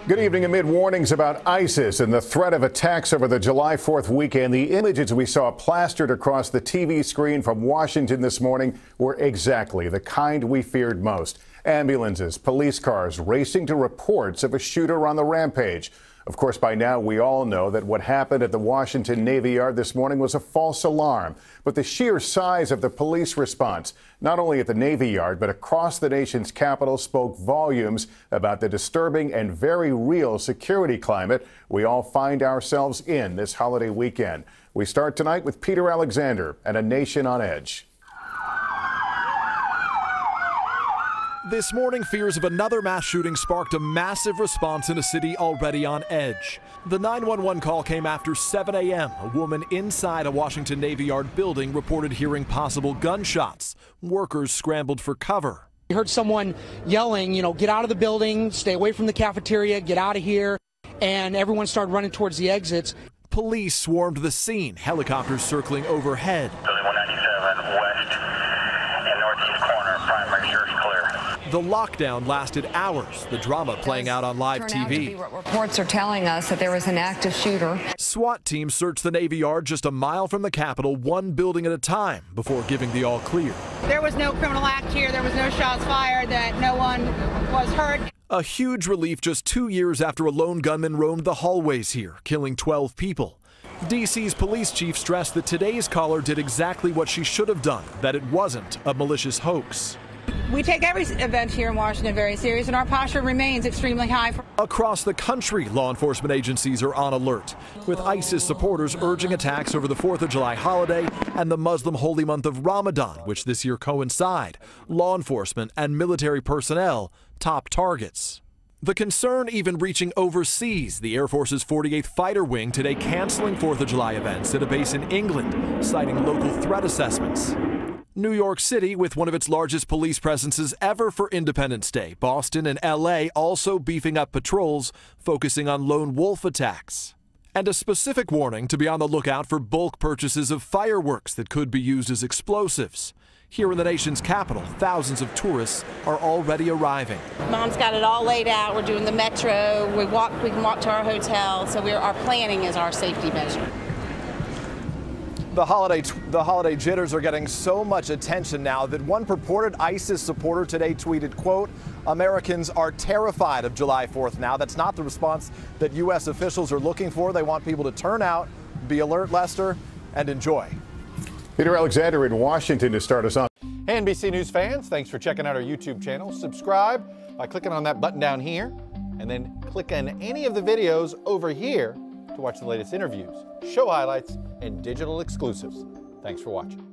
Good evening. Amid warnings about ISIS and the threat of attacks over the July 4th weekend, the images we saw plastered across the TV screen from Washington this morning were exactly the kind we feared most. Ambulances, police cars racing to reports of a shooter on the rampage. Of course, by now we all know that what happened at the Washington Navy Yard this morning was a false alarm. But the sheer size of the police response, not only at the Navy Yard, but across the nation's capital, spoke volumes about the disturbing and very real security climate we all find ourselves in this holiday weekend. We start tonight with Peter Alexander and A Nation on Edge. This morning, fears of another mass shooting sparked a massive response in a city already on edge. The 911 call came after 7 a.m. A woman inside a Washington Navy Yard building reported hearing possible gunshots. Workers scrambled for cover. We heard someone yelling, get out of the building, stay away from the cafeteria, get out of here, and everyone started running towards the exits. Police swarmed the scene, helicopters circling overhead. Building 197 west and northeast corner, primary search clear. The lockdown lasted hours, the drama playing out on live TV. Reports are telling us that there was an active shooter. SWAT teams searched the Navy Yard just a mile from the Capitol, one building at a time, before giving the all clear. There was no criminal act here. There was no shots fired, that no one was hurt. A huge relief just 2 years after a lone gunman roamed the hallways here, killing 12 people. D.C.'s police chief stressed that today's caller did exactly what she should have done, that it wasn't a malicious hoax. We take every event here in Washington very serious, and our posture remains extremely high. Across the country, law enforcement agencies are on alert, with ISIS supporters urging attacks over the 4th of July holiday and the Muslim holy month of Ramadan, which this year coincide. Law enforcement and military personnel top targets. The concern even reaching overseas. The Air Force's 48th Fighter Wing today canceling 4th of July events at a base in England, citing local threat assessments. New York City, with one of its largest police presences ever for Independence Day. Boston and L.A. also beefing up patrols, focusing on lone wolf attacks. And a specific warning to be on the lookout for bulk purchases of fireworks that could be used as explosives. Here in the nation's capital, thousands of tourists are already arriving. Mom's got it all laid out. We're doing the metro. We can walk to our hotel. So our planning is our safety measure. The holiday jitters are getting so much attention now that one purported ISIS supporter today tweeted, quote, "Americans are terrified of July 4th now." That's not the response that U.S. officials are looking for. They want people to turn out, be alert, Lester, and enjoy. Peter Alexander in Washington to start us on. Hey, NBC News fans, thanks for checking out our YouTube channel. Subscribe by clicking on that button down here, and then click on any of the videos over here to watch the latest interviews, show highlights, and digital exclusives. Thanks for watching.